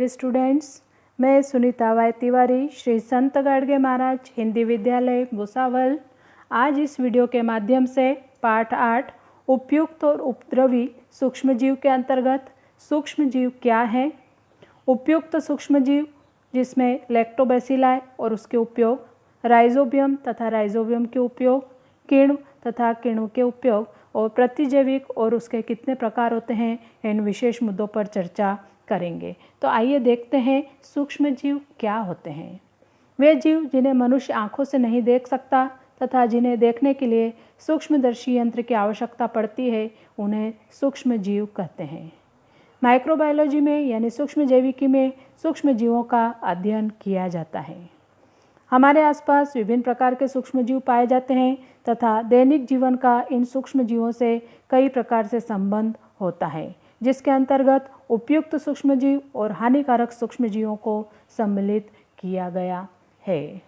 Students, मैं Sunita Y Tiwari Shri संत गाडगे महाराज हिंदी विद्यालय भुसावल आज इस वीडियो के माध्यम से पाठ 8 उपयुक्त और उपद्रवी सूक्ष्मजीव के अंतर्गत सूक्ष्मजीव क्या है, उपयुक्त सूक्ष्मजीव जिसमें लैक्टोबैसिलाई और उसके उपयोग, राइजोबियम तथा राइजोबियम के उपयोग, किण्व तथा किण्व के उपयोग और प्रतिजैविक और उसके कितने प्रकार होते हैं, इन विशेष मुद्दों पर चर्चा करेंगे। तो आइए देखते हैं सूक्ष्म जीव क्या होते हैं। वे जीव जिन्हें मनुष्य आंखों से नहीं देख सकता तथा जिन्हें देखने के लिए सूक्ष्मदर्शी यंत्र की आवश्यकता पड़ती है, उन्हें सूक्ष्म जीव कहते हैं। माइक्रोबायोलॉजी में यानी सूक्ष्म जैविकी में सूक्ष्म जीवों का अध्ययन किया जाता है। हमारे आसपास विभिन्न प्रकार के सूक्ष्म जीव पाए जाते हैं तथा दैनिक जीवन का इन सूक्ष्म जीवों से कई प्रकार से संबंध होता है, जिसके अंतर्गत उपयुक्त सूक्ष्मजीव और हानिकारक सूक्ष्मजीवों को सम्मिलित किया गया है।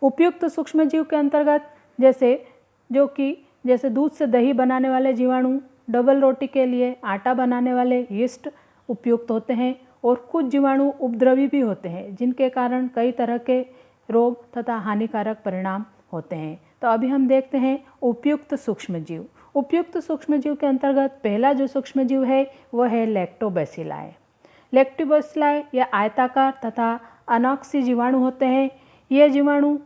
उपयुक्त सूक्ष्मजीव के अंतर्गत जैसे दूध से दही बनाने वाले जीवाणु, डबल रोटी के लिए आटा बनाने वाले यीस्ट उपयुक्त होते हैं और कुछ जीवाणु उपद्रवी भी होते हैं, जिनके कारण कई तरह के रोग तथा हानिकारक परिणाम होते हैं। तो अभी हम देखते हैं उपयुक्त सूक्ष्मजीव। उपयुक्त सूक्ष्मजीव के अंतर्गत पहला जो सूक्ष्मजीव है वह है लैक्टोबैसिलाई। लैक्टोबैसिलाई या आयताकार तथा अनॉक्सी जीवाणु होते हैं। ये जीवाणु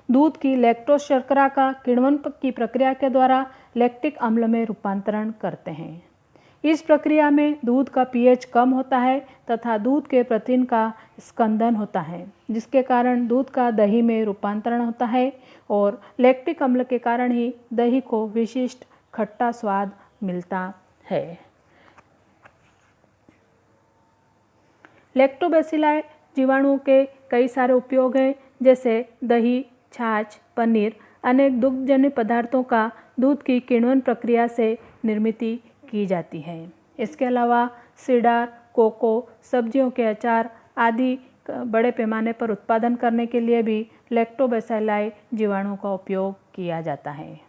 दूध की लैक्टोज शर्करा का किण्वन की प्रक्रिया के द्वारा लैक्टिक अम्ल में रूपांतरण करते हैं। इस प्रक्रिया में दूध का पीएच कम होता है तथा दूध के प्रोटीन का स्कंदन होता है, जिसके कारण दूध का दही में रूपांतरण होता है और लैक्टिक अम्ल के कारण ही दही को विशिष्ट खट्टा स्वाद मिलता है। लैक्टोबैसिलाई जीवाणुओं के कई सारे उपयोग हैं, जैसे दही, छाछ, पनीर, अनेक दुग्धजन्य पदार्थों का दूध की किण्वन प्रक्रिया से निर्मित की जाती है। इसके अलावा सिडार, कोको, सब्जियों के अचार आदि बड़े पैमाने पर उत्पादन करने के लिए भी लैक्टोबैसिलाई जीवाणु का उपयोग किया जाता है।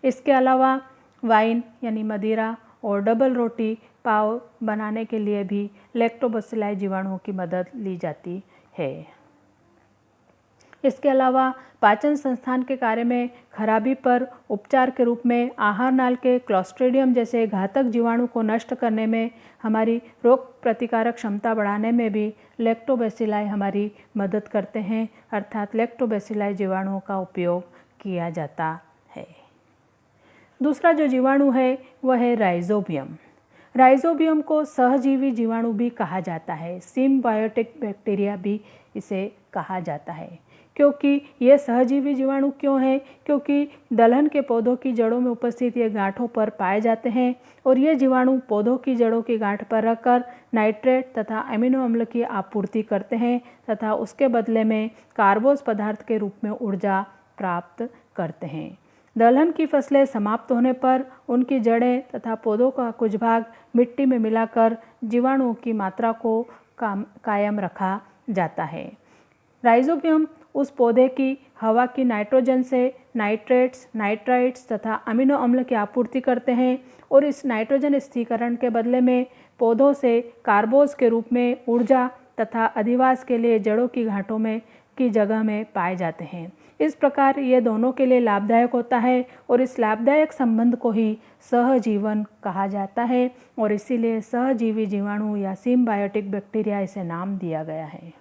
इसके अलावा वाइन यानी मदिरा और डबल रोटी पाव बनाने के लिए भी लैक्टोबैसिलाई जीवाणुओं की मदद ली जाती है। इसके अलावा पाचन संस्थान के कार्य में खराबी पर उपचार के रूप में आहार नाल के क्लोस्ट्रीडियम जैसे घातक जीवाणु को नष्ट करने में, हमारी रोग प्रतिकारक क्षमता बढ़ाने में भी लैक्टोबैसिलाई हमारी मदद करते हैं, अर्थात लैक्टोबैसिलाई जीवाणुओं का उपयोग किया जाता है। दूसरा जो जीवाणु है वह है राइजोबियम। राइजोबियम को सहजीवी जीवाणु भी कहा जाता है, सिम्बायोटिक बैक्टीरिया भी इसे कहा जाता है। क्योंकि ये सहजीवी जीवाणु क्यों हैं? क्योंकि दलहन के पौधों की जड़ों में उपस्थित ये गांठों पर पाए जाते हैं और ये जीवाणु पौधों की जड़ों की गांठ पर रखकर नाइट्रेट तथा अमीनो अम्ल की आपूर्ति करते हैं तथा उसके बदले में कार्बोज पदार्थ के रूप में ऊर्जा प्राप्त करते हैं। दलहन की फसलें समाप्त होने पर उनकी जड़ें तथा पौधों का कुछ भाग मिट्टी में मिलाकर जीवाणुओं की मात्रा को कायम रखा जाता है। राइजोबियम उस पौधे की हवा की नाइट्रोजन से नाइट्रेट्स, नाइट्राइट्स तथा अमीनो अम्ल की आपूर्ति करते हैं और इस नाइट्रोजन स्थिरीकरण के बदले में पौधों से कार्बोज के रूप में ऊर्जा तथा अधिवास के लिए जड़ों की गांठों में की जगह में पाए जाते हैं। इस प्रकार ये दोनों के लिए लाभदायक होता है और इस लाभदायक संबंध को ही सहजीवन कहा जाता है और इसीलिए सहजीवी जीवाणु या सिम्बायोटिक बैक्टीरिया इसे नाम दिया गया है।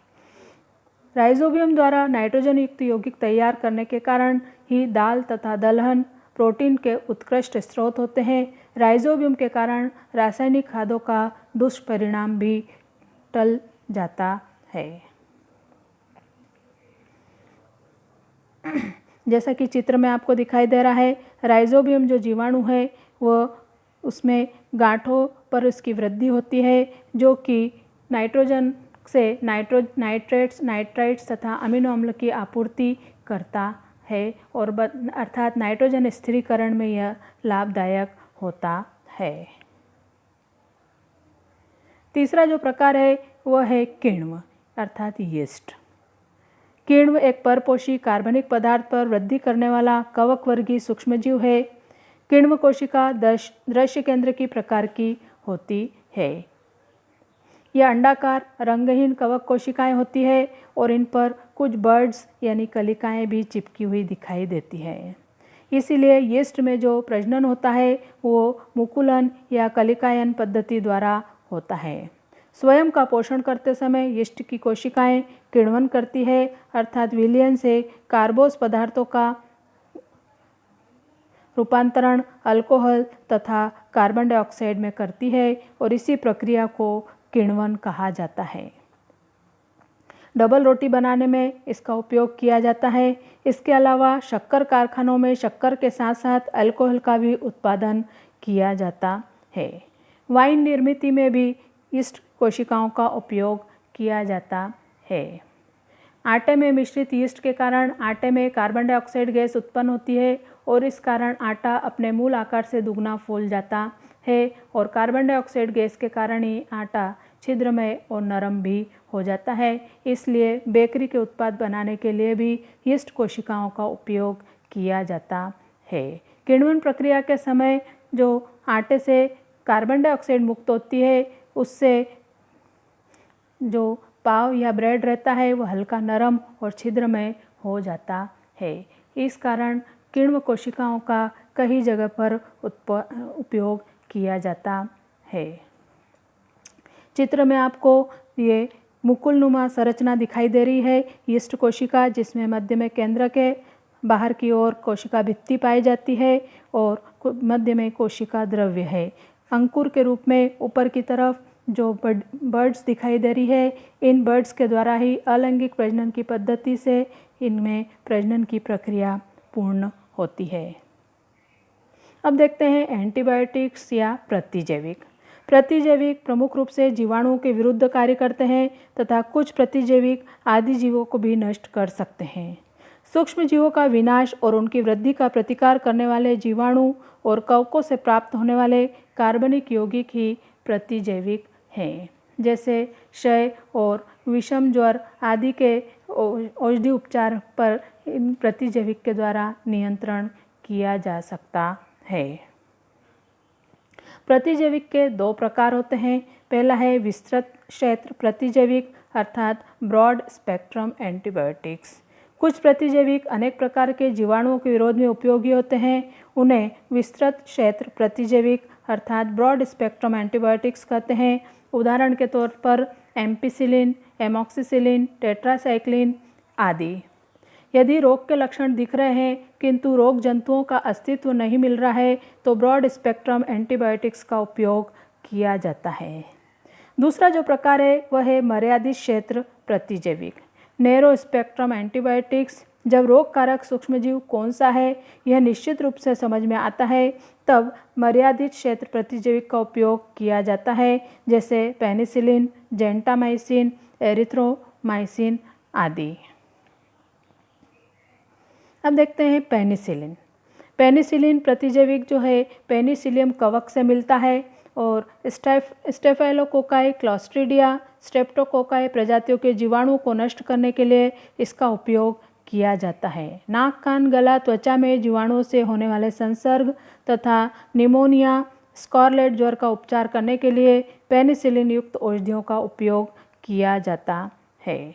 राइजोबियम द्वारा नाइट्रोजन युक्त यौगिक तैयार करने के कारण ही दाल तथा दलहन प्रोटीन के उत्कृष्ट स्रोत होते हैं। राइजोबियम के कारण रासायनिक खादों का दुष्परिणाम भी टल जाता है। जैसा कि चित्र में आपको दिखाई दे रहा है, राइजोबियम जो जीवाणु है वह उसमें गांठों पर इसकी वृद्धि होती है, जो कि नाइट्रोजन से नाइट्रेट्स, नाइट्राइट्स तथा अमीनो अम्ल की आपूर्ति करता है और अर्थात नाइट्रोजन स्थिरीकरण में यह लाभदायक होता है। तीसरा जो प्रकार है वह है किण्व अर्थात यीस्ट। किण्व एक परपोषी कार्बनिक पदार्थ पर वृद्धि करने वाला कवक वर्गीय सूक्ष्मजीव है। किण्व कोशिका दृश्य केंद्र की प्रकार की होती है। यह अंडाकार रंगहीन कवक कोशिकाएं होती है और इन पर कुछ बर्ड्स यानी कलिकाएं भी चिपकी हुई दिखाई देती है। इसीलिए यीस्ट में जो प्रजनन होता है वो मुकुलन या कलिकायन पद्धति द्वारा होता है। स्वयं का पोषण करते समय यीस्ट की कोशिकाएं किण्वन करती है, अर्थात विलयन से कार्बोस पदार्थों का रूपांतरण अल्कोहल तथा कार्बन डाइऑक्साइड में करती है और इसी प्रक्रिया को किण्वन कहा जाता है। डबल रोटी बनाने में इसका उपयोग किया जाता है। इसके अलावा शक्कर कारखानों में शक्कर के साथ साथ अल्कोहल का भी उत्पादन किया जाता है। वाइन निर्मित में भी यीस्ट कोशिकाओं का उपयोग किया जाता है। आटे में मिश्रित यीस्ट के कारण आटे में कार्बन डाइऑक्साइड गैस उत्पन्न होती है और इस कारण आटा अपने मूल आकार से दुगना फूल जाता है और कार्बन डाइऑक्साइड गैस के कारण ही आटा छिद्रमय और नरम भी हो जाता है। इसलिए बेकरी के उत्पाद बनाने के लिए भी यीस्ट कोशिकाओं का उपयोग किया जाता है। किण्वन प्रक्रिया के समय जो आटे से कार्बन डाइऑक्साइड मुक्त होती है उससे जो पाव या ब्रेड रहता है वह हल्का नरम और छिद्रमय हो जाता है। इस कारण किण्व कोशिकाओं का कई जगह पर उपयोग किया जाता है। चित्र में आपको ये मुकुलनुमा संरचना दिखाई दे रही है यीस्ट कोशिका, जिसमें मध्य में केंद्र के बाहर की ओर कोशिका भित्ति पाई जाती है और मध्य में कोशिका द्रव्य है। अंकुर के रूप में ऊपर की तरफ जो बर्ड्स दिखाई दे रही है, इन बर्ड्स के द्वारा ही अलैंगिक प्रजनन की पद्धति से इनमें प्रजनन की प्रक्रिया पूर्ण होती है। अब देखते हैं एंटीबायोटिक्स या प्रतिजैविक। प्रतिजैविक प्रमुख रूप से जीवाणुओं के विरुद्ध कार्य करते हैं तथा कुछ प्रतिजैविक आदि जीवों को भी नष्ट कर सकते हैं। सूक्ष्म जीवों का विनाश और उनकी वृद्धि का प्रतिकार करने वाले जीवाणु और कवकों से प्राप्त होने वाले कार्बनिक यौगिक ही प्रतिजैविक हैं। जैसे क्षय और विषम ज्वर आदि के औषधि उपचार पर इन प्रतिजैविक के द्वारा नियंत्रण किया जा सकता है। प्रतिजैविक के दो प्रकार होते हैं। पहला है विस्तृत क्षेत्र प्रतिजैविक अर्थात ब्रॉड स्पेक्ट्रम एंटीबायोटिक्स। कुछ प्रतिजैविक अनेक प्रकार के जीवाणुओं के विरोध में उपयोगी होते हैं, उन्हें विस्तृत क्षेत्र प्रतिजैविक अर्थात ब्रॉड स्पेक्ट्रम एंटीबायोटिक्स कहते हैं। उदाहरण के तौर पर एम्पिसिलिन, एमॉक्सिसिलिन, टेट्रासाइक्लिन आदि। यदि रोग के लक्षण दिख रहे हैं किंतु रोग जंतुओं का अस्तित्व नहीं मिल रहा है तो ब्रॉड स्पेक्ट्रम एंटीबायोटिक्स का उपयोग किया जाता है। दूसरा जो प्रकार है वह है मर्यादित क्षेत्र प्रतिजैविक नैरो स्पेक्ट्रम एंटीबायोटिक्स। जब रोग कारक सूक्ष्मजीव कौन सा है यह निश्चित रूप से समझ में आता है तब मर्यादित क्षेत्र प्रतिजैविक का उपयोग किया जाता है, जैसे पेनिसिलिन, जेंटामाइसिन, एरिथ्रोमाइसिन आदि। अब देखते हैं पेनिसिलिन। पेनिसिलिन प्रतिजैविक जो है पेनिसिलियम कवक से मिलता है और स्टेफाइलोकोकाई, क्लॉस्ट्रीडिया, स्ट्रेप्टोकोकाई प्रजातियों के जीवाणुओं को नष्ट करने के लिए इसका उपयोग किया जाता है। नाक, कान, गला, त्वचा में जीवाणुओं से होने वाले संसर्ग तथा निमोनिया, स्कारलेट ज्वर का उपचार करने के लिए पेनिसिलिन युक्त औषधियों का उपयोग किया जाता है।